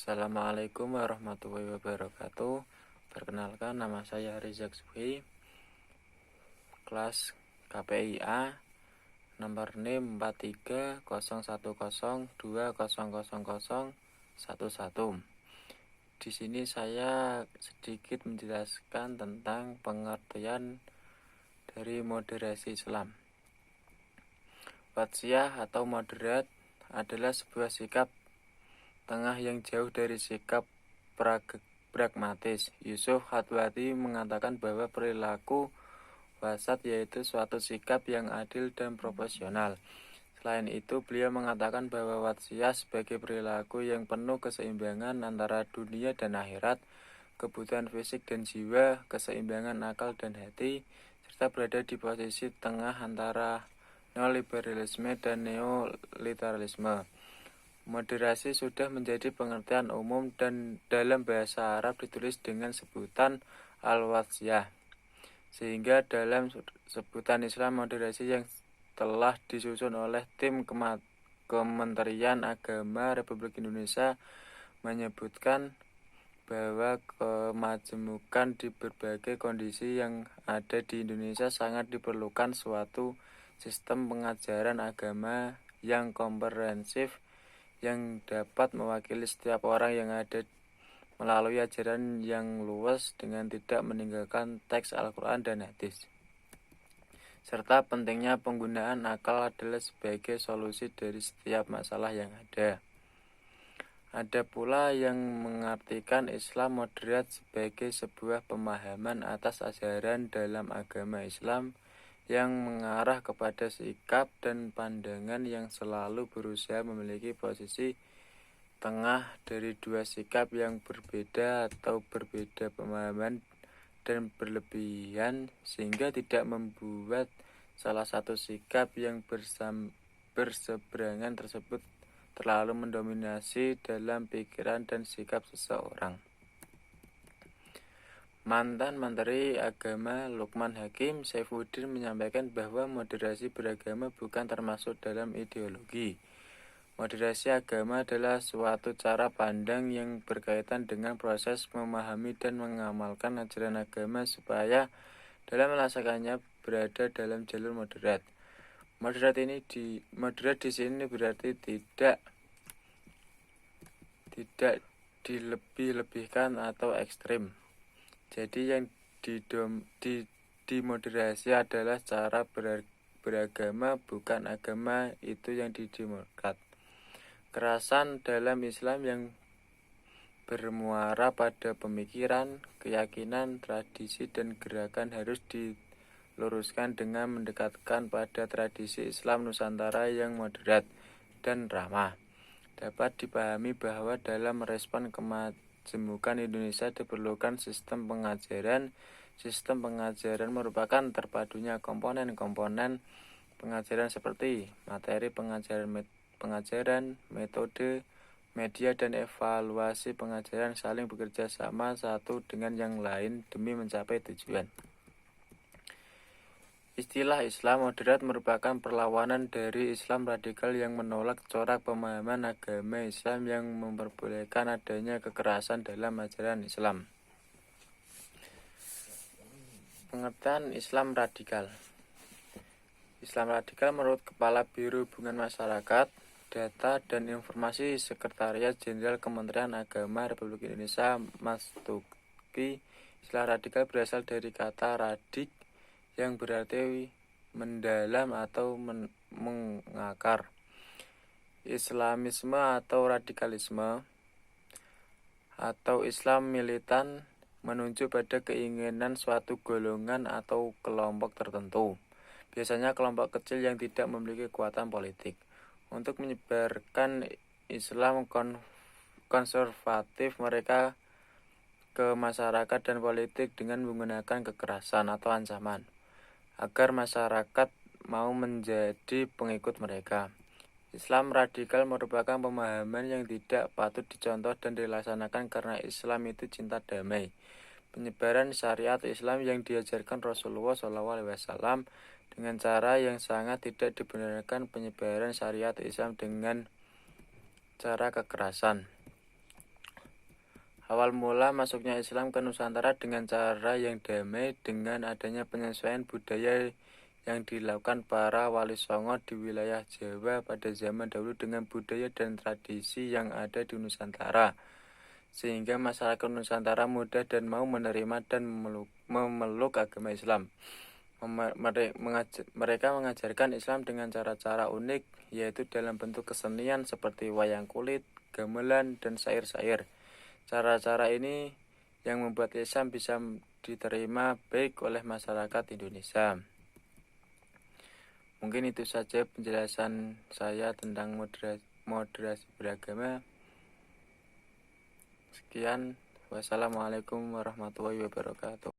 Assalamualaikum warahmatullahi wabarakatuh. Perkenalkan, nama saya Rizak Suhi, kelas KPIA, nomor NIM 430102000011. Di sini saya sedikit menjelaskan tentang pengertian dari moderasi Islam. Watsiyah atau moderat adalah sebuah sikap tengah yang jauh dari sikap pragmatis. Yusuf Khatwati mengatakan bahwa perilaku wasat yaitu suatu sikap yang adil dan proporsional. Selain itu, beliau mengatakan bahwa watsiyah sebagai perilaku yang penuh keseimbangan antara dunia dan akhirat, kebutuhan fisik dan jiwa, keseimbangan akal dan hati, serta berada di posisi tengah antara neoliberalisme dan neoliteralisme. Moderasi sudah menjadi pengertian umum dan dalam bahasa Arab ditulis dengan sebutan al-watsiyah. Sehingga dalam sebutan Islam, moderasi yang telah disusun oleh tim Kementerian Agama Republik Indonesia menyebutkan bahwa kemajemukan di berbagai kondisi yang ada di Indonesia sangat diperlukan suatu sistem pengajaran agama yang komprehensif yang dapat mewakili setiap orang yang ada melalui ajaran yang luas dengan tidak meninggalkan teks Al-Quran dan hadis. Serta pentingnya penggunaan akal adalah sebagai solusi dari setiap masalah yang ada. Ada pula yang mengartikan Islam moderat sebagai sebuah pemahaman atas ajaran dalam agama Islam yang mengarah kepada sikap dan pandangan yang selalu berusaha memiliki posisi tengah dari dua sikap yang berbeda atau berbeda pemahaman dan berlebihan, sehingga tidak membuat salah satu sikap yang berseberangan tersebut terlalu mendominasi dalam pikiran dan sikap seseorang. Mantan Menteri Agama Lukman Hakim Saifuddin menyampaikan bahwa moderasi beragama bukan termasuk dalam ideologi. Moderasi agama adalah suatu cara pandang yang berkaitan dengan proses memahami dan mengamalkan ajaran agama supaya dalam melaksanakannya berada dalam jalur moderat. Moderat di sini berarti tidak dilebih-lebihkan atau ekstrim. Jadi yang dimoderasi adalah cara beragama, bukan agama itu yang didemokrat. Kerasan dalam Islam yang bermuara pada pemikiran, keyakinan, tradisi, dan gerakan harus diluruskan dengan mendekatkan pada tradisi Islam Nusantara yang moderat dan ramah. Dapat dipahami bahwa dalam merespon kemajemukan Indonesia diperlukan sistem pengajaran. Sistem pengajaran merupakan terpadunya komponen-komponen pengajaran seperti materi pengajaran, metode, media, dan evaluasi pengajaran saling bekerja sama satu dengan yang lain demi mencapai tujuan. Istilah Islam moderat merupakan perlawanan dari Islam radikal yang menolak corak pemahaman agama Islam yang memperbolehkan adanya kekerasan dalam ajaran Islam. Pengertian Islam radikal. Islam radikal menurut Kepala Biro Hubungan Masyarakat, Data dan Informasi Sekretariat Jenderal Kementerian Agama Republik Indonesia Mas Tuki, istilah radikal berasal dari kata radik yang berarti mendalam atau mengakar. Islamisme atau radikalisme atau Islam militan menunjuk pada keinginan suatu golongan atau kelompok tertentu, biasanya kelompok kecil yang tidak memiliki kekuatan politik, untuk menyebarkan Islam konservatif mereka ke masyarakat dan politik dengan menggunakan kekerasan atau ancaman agar masyarakat mau menjadi pengikut mereka. Islam radikal merupakan pemahaman yang tidak patut dicontoh dan dilaksanakan karena Islam itu cinta damai. Penyebaran syariat Islam yang diajarkan Rasulullah SAW dengan cara yang sangat tidak dibenarkan penyebaran syariat Islam dengan cara kekerasan. Awal mula masuknya Islam ke Nusantara dengan cara yang damai dengan adanya penyesuaian budaya yang dilakukan para wali songo di wilayah Jawa pada zaman dahulu dengan budaya dan tradisi yang ada di Nusantara, sehingga masyarakat Nusantara mudah dan mau menerima dan memeluk agama Islam. Mereka mengajarkan Islam dengan cara-cara unik, yaitu dalam bentuk kesenian seperti wayang kulit, gamelan, dan syair-syair. Cara-cara ini yang membuat Islam bisa diterima baik oleh masyarakat Indonesia. Mungkin itu saja penjelasan saya tentang moderasi beragama. Sekian, wassalamualaikum warahmatullahi wabarakatuh.